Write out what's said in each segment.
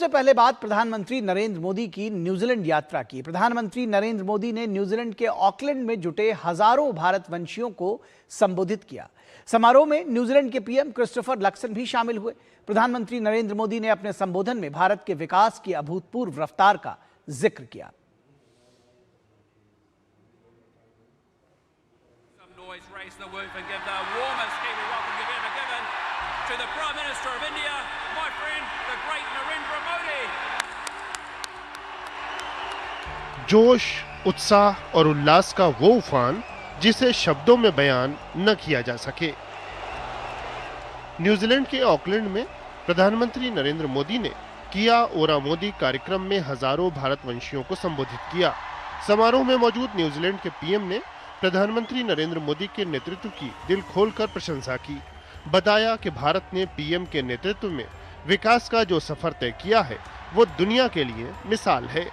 सबसे पहले बात प्रधानमंत्री नरेंद्र मोदी की न्यूजीलैंड यात्रा की। प्रधानमंत्री नरेंद्र मोदी ने न्यूजीलैंड के ऑकलैंड में जुटे हजारों भारतवंशियों को संबोधित किया। समारोह में न्यूजीलैंड के पीएम क्रिस्टोफर लक्सन भी शामिल हुए। प्रधानमंत्री नरेंद्र मोदी ने अपने संबोधन में भारत के विकास की अभूतपूर्व रफ्तार का जिक्र किया। To the Prime Minister of India, my friend, the great Narendra Modi. जोश, उत्साह और उल्लास का वो उफान जिसे शब्दों में बयान न किया जा सके। न्यूजीलैंड के ऑकलैंड में प्रधानमंत्री नरेंद्र मोदी ने किया ओरा मोदी कार्यक्रम में हजारों भारतवंशियों को संबोधित किया। समारोह में मौजूद न्यूजीलैंड के पीएम ने प्रधानमंत्री नरेंद्र मोदी के नेतृत्व की दिल खोलकर प्रशंसा की। बताया कि भारत ने पीएम के नेतृत्व में विकास का जो सफर तय किया है वो दुनिया के लिए मिसाल है।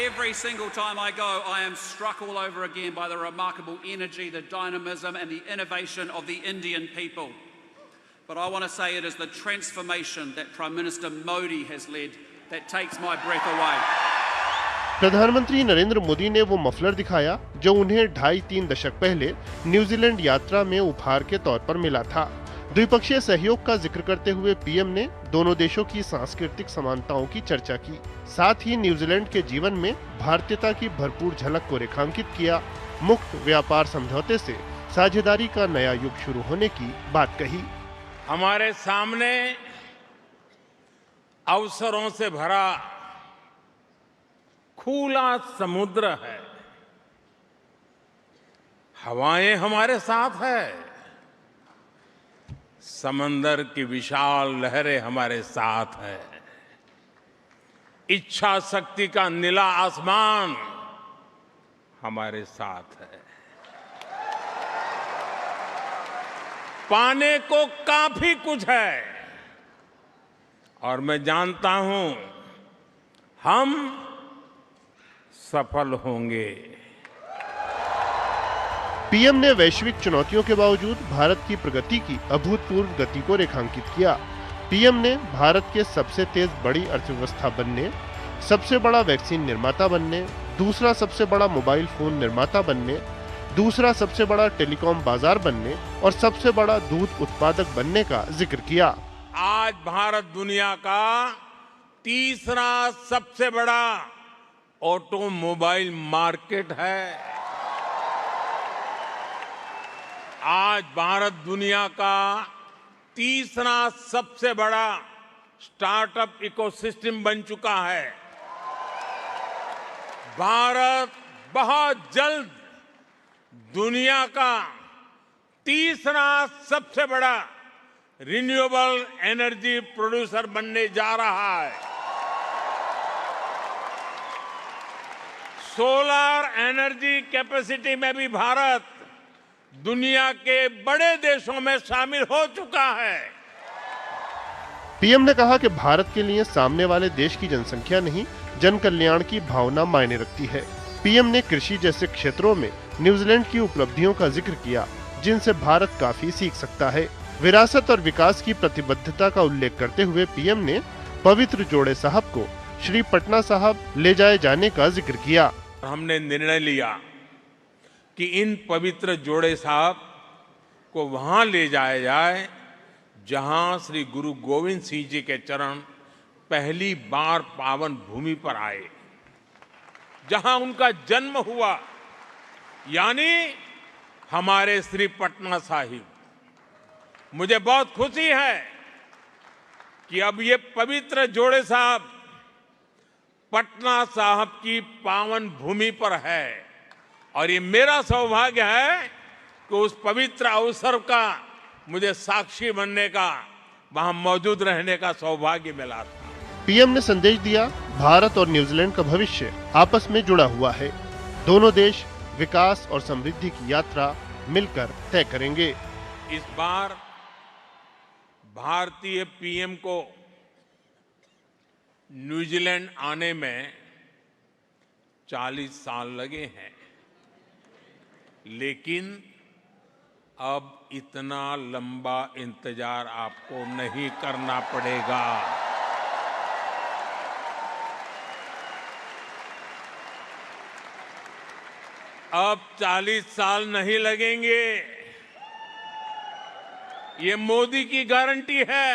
Every single time I go, I am struck all over again by the remarkable energy, the dynamism and the innovation of the Indian people. But I want to say it is the transformation that Prime Minister Modi has led that takes my breath away. प्रधानमंत्री नरेंद्र मोदी ने वो muffler दिखाया जो उन्हें 2.5-3 दशक पहले New Zealand यात्रा में उपहार के तौर पर मिला था। द्विपक्षीय सहयोग का जिक्र करते हुए पीएम ने दोनों देशों की सांस्कृतिक समानताओं की चर्चा की। साथ ही न्यूजीलैंड के जीवन में भारतीयता की भरपूर झलक को रेखांकित किया। मुक्त व्यापार समझौते से साझेदारी का नया युग शुरू होने की बात कही। हमारे सामने अवसरों से भरा खुला समुद्र है, हवाएं हमारे साथ है, समंदर की विशाल लहरें हमारे साथ है, इच्छा शक्ति का नीला आसमान हमारे साथ है। पाने को काफी कुछ है और मैं जानता हूं हम सफल होंगे। पीएम ने वैश्विक चुनौतियों के बावजूद भारत की प्रगति की अभूतपूर्व गति को रेखांकित किया। पीएम ने भारत के सबसे तेज बड़ी अर्थव्यवस्था बनने, सबसे बड़ा वैक्सीन निर्माता बनने, दूसरा सबसे बड़ा मोबाइल फोन निर्माता बनने, दूसरा सबसे बड़ा टेलीकॉम बाजार बनने और सबसे बड़ा दूध उत्पादक बनने का जिक्र किया। आज भारत दुनिया का तीसरा सबसे बड़ा ऑटोमोबाइल मार्केट है। आज भारत दुनिया का तीसरा सबसे बड़ा स्टार्टअप इकोसिस्टम बन चुका है। भारत बहुत जल्द दुनिया का तीसरा सबसे बड़ा रिन्यूएबल एनर्जी प्रोड्यूसर बनने जा रहा है। सोलर एनर्जी कैपेसिटी में भी भारत दुनिया के बड़े देशों में शामिल हो चुका है। पीएम ने कहा कि भारत के लिए सामने वाले देश की जनसंख्या नहीं, जन कल्याण की भावना मायने रखती है। पीएम ने कृषि जैसे क्षेत्रों में न्यूजीलैंड की उपलब्धियों का जिक्र किया, जिनसे भारत काफी सीख सकता है। विरासत और विकास की प्रतिबद्धता का उल्लेख करते हुए पीएम ने पवित्र जोड़े साहब को श्री पटना साहब ले जाए जाने का जिक्र किया। हमने निर्णय लिया कि इन पवित्र जोड़े साहब को वहां ले जाया जाए जहां श्री गुरु गोविंद सिंह जी के चरण पहली बार पावन भूमि पर आए, जहां उनका जन्म हुआ, यानी हमारे श्री पटना साहिब। मुझे बहुत खुशी है कि अब ये पवित्र जोड़े साहब पटना साहब की पावन भूमि पर है और ये मेरा सौभाग्य है कि उस पवित्र अवसर का मुझे साक्षी बनने का, वहां मौजूद रहने का सौभाग्य मिला था। पीएम ने संदेश दिया, भारत और न्यूजीलैंड का भविष्य आपस में जुड़ा हुआ है। दोनों देश विकास और समृद्धि की यात्रा मिलकर तय करेंगे। इस बार भारतीय पीएम को न्यूजीलैंड आने में 40 साल लगे हैं, लेकिन अब इतना लंबा इंतजार आपको नहीं करना पड़ेगा। अब 40 साल नहीं लगेंगे, ये मोदी की गारंटी है।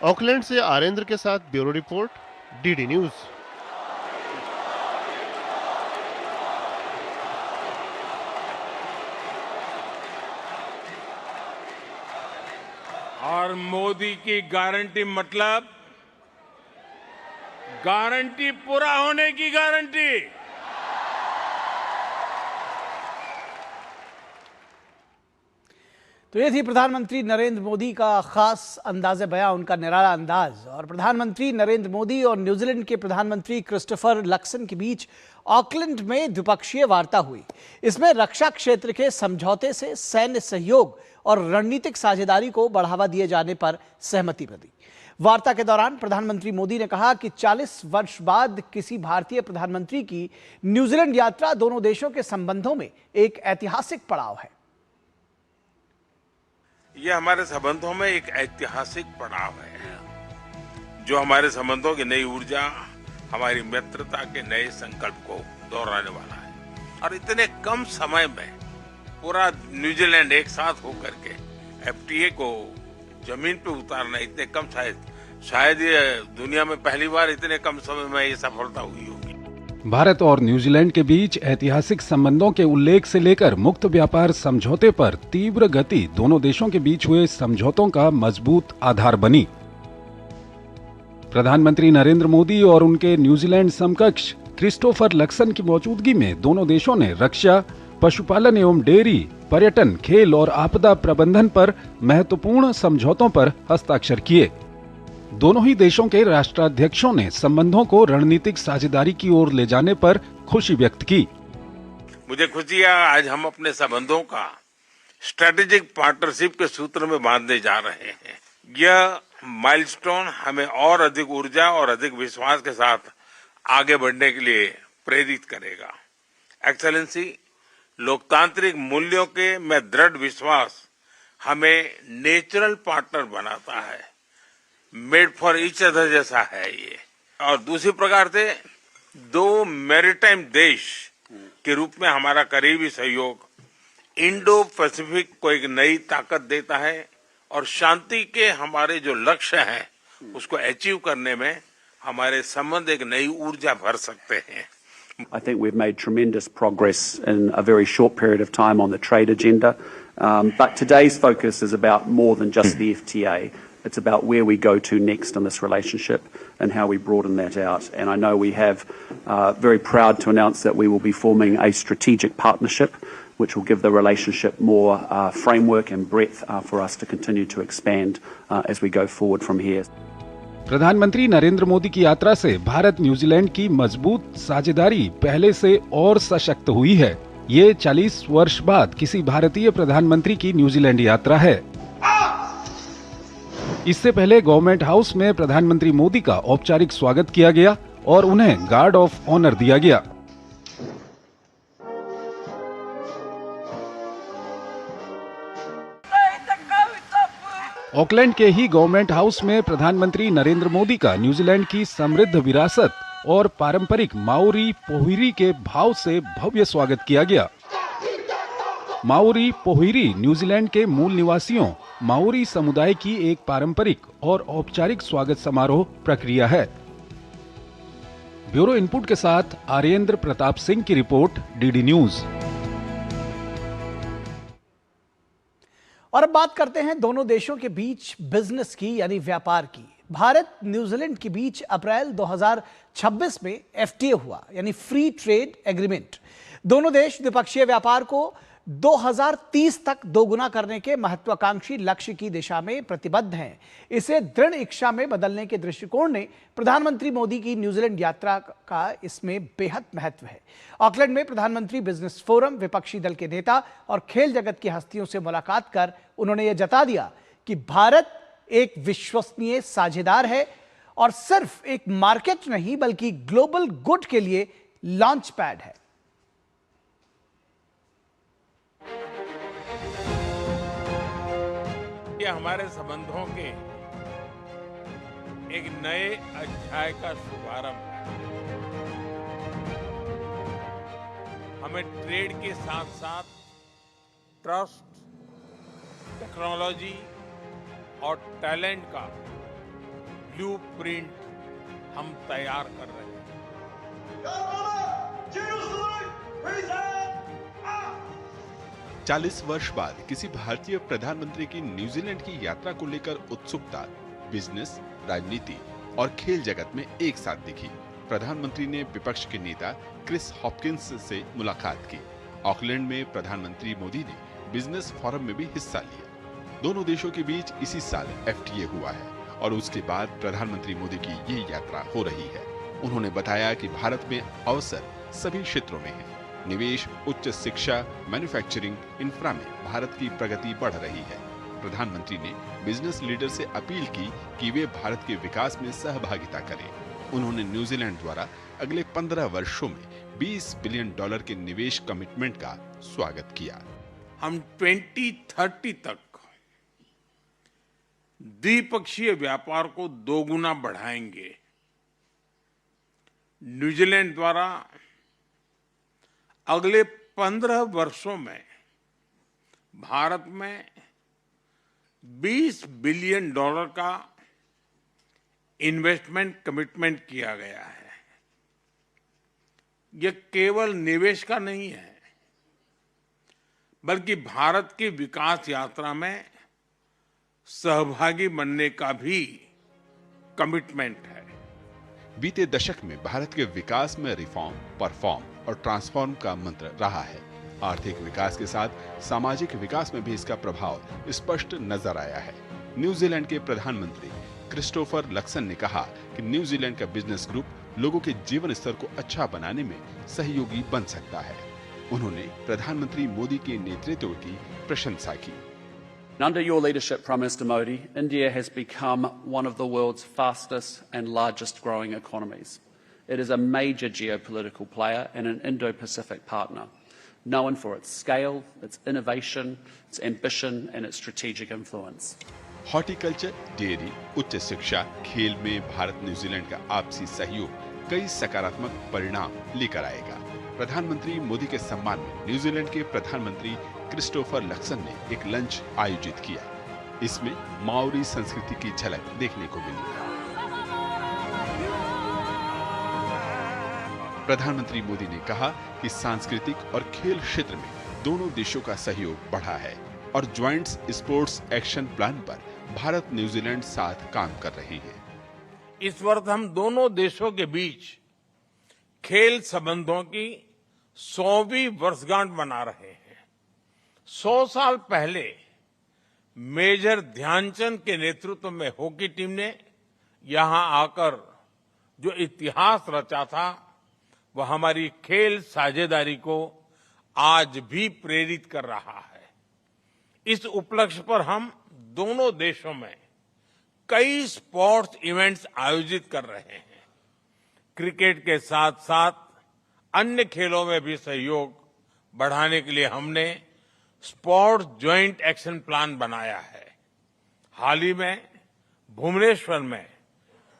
ऑकलैंड से आरेंद्र के साथ ब्यूरो रिपोर्ट, डीडी न्यूज। और मोदी की गारंटी मतलब गारंटी पूरा होने की गारंटी। तो ये थी प्रधानमंत्री नरेंद्र मोदी का खास अंदाज़े बयां, उनका निराला अंदाज। और प्रधानमंत्री नरेंद्र मोदी और न्यूजीलैंड के प्रधानमंत्री क्रिस्टोफर लक्सन के बीच ऑकलैंड में द्विपक्षीय वार्ता हुई। इसमें रक्षा क्षेत्र के समझौते से सैन्य सहयोग और रणनीतिक साझेदारी को बढ़ावा दिए जाने पर सहमति बनी। वार्ता के दौरान प्रधानमंत्री मोदी ने कहा कि 40 वर्ष बाद किसी भारतीय प्रधानमंत्री की न्यूजीलैंड यात्रा दोनों देशों के संबंधों में एक ऐतिहासिक पड़ाव है। ये हमारे संबंधों में एक ऐतिहासिक पड़ाव है, जो हमारे संबंधों की नई ऊर्जा, हमारी मित्रता के नए संकल्प को दोहराने वाला है। और इतने कम समय में पूरा न्यूजीलैंड एक साथ होकर के एफटीए को जमीन पे उतारना, इतने कम, शायद ये दुनिया में पहली बार इतने कम समय में ये सफलता हुई होगी। भारत और न्यूजीलैंड के बीच ऐतिहासिक संबंधों के उल्लेख से लेकर मुक्त व्यापार समझौते पर तीव्र गति दोनों देशों के बीच हुए समझौतों का मजबूत आधार बनी। प्रधानमंत्री नरेंद्र मोदी और उनके न्यूजीलैंड समकक्ष क्रिस्टोफर लक्सन की मौजूदगी में दोनों देशों ने रक्षा, पशुपालन एवं डेयरी, पर्यटन, खेल और आपदा प्रबंधन पर महत्वपूर्ण समझौतों पर हस्ताक्षर किए। दोनों ही देशों के राष्ट्राध्यक्षों ने संबंधों को रणनीतिक साझेदारी की ओर ले जाने पर खुशी व्यक्त की। मुझे खुशी है आज हम अपने संबंधों का स्ट्रेटेजिक पार्टनरशिप के सूत्र में बांधने जा रहे हैं। यह माइलस्टोन हमें और अधिक ऊर्जा और अधिक विश्वास के साथ आगे बढ़ने के लिए प्रेरित करेगा। एक्सेलेंसी, लोकतांत्रिक मूल्यों के में दृढ़ विश्वास हमें नेचुरल पार्टनर बनाता है, मेड फॉर ईच अदर जैसा है ये। और दूसरी प्रकार से दो मैरीटाइम देश के रूप में हमारा करीबी सहयोग इंडो पैसिफिक को एक नई ताकत देता है और शांति के हमारे जो लक्ष्य हैं उसको अचीव करने में हमारे संबंध एक नई ऊर्जा भर सकते हैं। I think we've made tremendous progress in a very short period of time on the trade agenda, but today's focus is about more than just the FTA. It's about where we go to next in this relationship and how we broaden that out. And I know we have very proud to announce that we will be forming a strategic partnership which will give the relationship more framework and breadth for us to continue to expand as we go forward from here. प्रधानमंत्री नरेंद्र मोदी की यात्रा से Bharat New Zealand की मजबूत साझेदारी पहले से और सशक्त हुई है। ये 40 वर्ष बाद किसी भारतीय प्रधानमंत्री की न्यूजीलैंड यात्रा है। इससे पहले गवर्नमेंट हाउस में प्रधानमंत्री मोदी का औपचारिक स्वागत किया गया और उन्हें गार्ड ऑफ ऑनर दिया गया। ऑकलैंड के ही गवर्नमेंट हाउस में प्रधानमंत्री नरेंद्र मोदी का न्यूजीलैंड की समृद्ध विरासत और पारंपरिक माओरी पोहिरी के भाव से भव्य स्वागत किया गया। माओरी पोहिरी न्यूजीलैंड के मूल निवासियों माओरी समुदाय की एक पारंपरिक और औपचारिक स्वागत समारोह प्रक्रिया है। ब्यूरो इनपुट के साथ आर्येंद्र प्रताप सिंह की रिपोर्ट, डीडी न्यूज। और अब बात करते हैं दोनों देशों के बीच बिजनेस की, यानी व्यापार की। भारत न्यूजीलैंड के बीच अप्रैल 2026 में एफटीए हुआ, यानी फ्री ट्रेड एग्रीमेंट। दोनों देश द्विपक्षीय व्यापार को 2030 तक दोगुना करने के महत्वाकांक्षी लक्ष्य की दिशा में प्रतिबद्ध हैं। इसे दृढ़ इच्छा में बदलने के दृष्टिकोण ने प्रधानमंत्री मोदी की न्यूजीलैंड यात्रा का इसमें बेहद महत्व है। ऑकलैंड में प्रधानमंत्री बिजनेस फोरम, विपक्षी दल के नेता और खेल जगत की हस्तियों से मुलाकात कर उन्होंने यह जता दिया कि भारत एक विश्वसनीय साझेदार है और सिर्फ एक मार्केट नहीं बल्कि ग्लोबल गुड के लिए लॉन्च पैड है। ये हमारे संबंधों के एक नए अध्याय का शुभारंभ है। हमें ट्रेड के साथ साथ ट्रस्ट, टेक्नोलॉजी और टैलेंट का ब्लूप्रिंट हम तैयार कर रहे हैं। 40 वर्ष बाद किसी भारतीय प्रधानमंत्री की न्यूजीलैंड की यात्रा को लेकर उत्सुकता बिजनेस, राजनीति और खेल जगत में एक साथ दिखी। प्रधानमंत्री ने विपक्ष के नेता क्रिस हॉपकिंस से मुलाकात की। ऑकलैंड में प्रधानमंत्री मोदी ने बिजनेस फोरम में भी हिस्सा लिया। दोनों देशों के बीच इसी साल FTA हुआ है और उसके बाद प्रधानमंत्री मोदी की ये यात्रा हो रही है। उन्होंने बताया कि भारत में अवसर सभी क्षेत्रों में है। निवेश, उच्च शिक्षा, मैन्युफैक्चरिंग, इंफ्रा में भारत की प्रगति बढ़ रही है। प्रधानमंत्री ने बिजनेस लीडर से अपील की कि वे भारत के विकास में सहभागिता करें। उन्होंने न्यूजीलैंड द्वारा अगले 15 वर्षों में $20 बिलियन के निवेश कमिटमेंट का स्वागत किया। हम 2030 तक द्विपक्षीय व्यापार को 2 गुना बढ़ाएंगे। न्यूजीलैंड द्वारा अगले 15 वर्षों में भारत में $20 बिलियन का इन्वेस्टमेंट कमिटमेंट किया गया है। यह केवल निवेश का नहीं है, बल्कि भारत की विकास यात्रा में सहभागी बनने का भी कमिटमेंट है। बीते दशक में भारत के विकास में रिफॉर्म, परफॉर्म और ट्रांसफॉर्म का मंत्र रहा है। आर्थिक विकास के साथ सामाजिक विकास में भी इसका प्रभाव स्पष्ट नजर आया है। न्यूजीलैंड के प्रधानमंत्री क्रिस्टोफर लक्सन ने कहा कि न्यूजीलैंड का बिजनेस ग्रुप लोगों के जीवन स्तर को अच्छा बनाने में सहयोगी बन सकता है। उन्होंने प्रधानमंत्री मोदी के नेतृत्व की प्रशंसा की। Under your leadership, Prime Minister Modi, India has become one of the world's fastest and largest growing economies. It is a major geopolitical player and an Indo-Pacific partner, known for its scale, its innovation, its ambition and its strategic influence. Horticulture, dairy, उच्च शिक्षा, खेल में Bharat New Zealand का आपसी सहयोग कई सकारात्मक परिणाम लेकर आएगा। प्रधानमंत्री मोदी के सम्मान में न्यूजीलैंड के प्रधानमंत्री क्रिस्टोफर लक्सन ने एक लंच आयोजित किया। इसमें माओरी संस्कृति की झलक देखने को मिली। प्रधानमंत्री मोदी ने कहा कि सांस्कृतिक और खेल क्षेत्र में दोनों देशों का सहयोग बढ़ा है और ज्वाइंट स्पोर्ट्स एक्शन प्लान पर भारत न्यूजीलैंड साथ काम कर रहे हैं। इस वर्ष हम दोनों देशों के बीच खेल संबंधों की 100वीं वर्षगांठ मना रहे हैं। 100 साल पहले मेजर ध्यानचंद के नेतृत्व में हॉकी टीम ने यहां आकर जो इतिहास रचा था, वह हमारी खेल साझेदारी को आज भी प्रेरित कर रहा है। इस उपलक्ष्य पर हम दोनों देशों में कई स्पोर्ट्स इवेंट्स आयोजित कर रहे हैं। क्रिकेट के साथ साथ अन्य खेलों में भी सहयोग बढ़ाने के लिए हमने स्पोर्ट्स ज्वाइंट एक्शन प्लान बनाया है। हाल ही में भुवनेश्वर में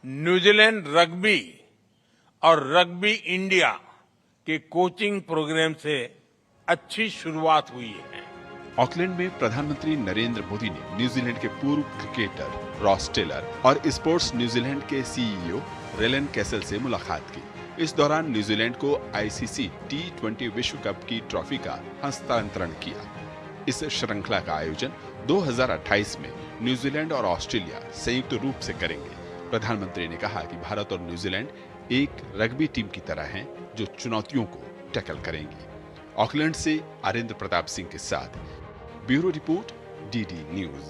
न्यूजीलैंड रग्बी और रग्बी इंडिया के कोचिंग प्रोग्राम से अच्छी शुरुआत हुई है। ऑकलैंड में प्रधानमंत्री नरेंद्र मोदी ने न्यूजीलैंड के पूर्व क्रिकेटर रॉस टेलर और स्पोर्ट्स न्यूजीलैंड के CEO रेलन कैसल से मुलाकात की। इस दौरान न्यूजीलैंड को ICC T20 विश्व कप की ट्रॉफी का हस्तांतरण किया। इस श्रृंखला का आयोजन 2028 में न्यूजीलैंड और ऑस्ट्रेलिया संयुक्त रूप से करेंगे। प्रधानमंत्री ने कहा कि भारत और न्यूजीलैंड एक रग्बी टीम की तरह हैं जो चुनौतियों को टैकल करेंगी। ऑकलैंड से आरिंद्र प्रताप सिंह के साथ ब्यूरो रिपोर्ट DD न्यूज।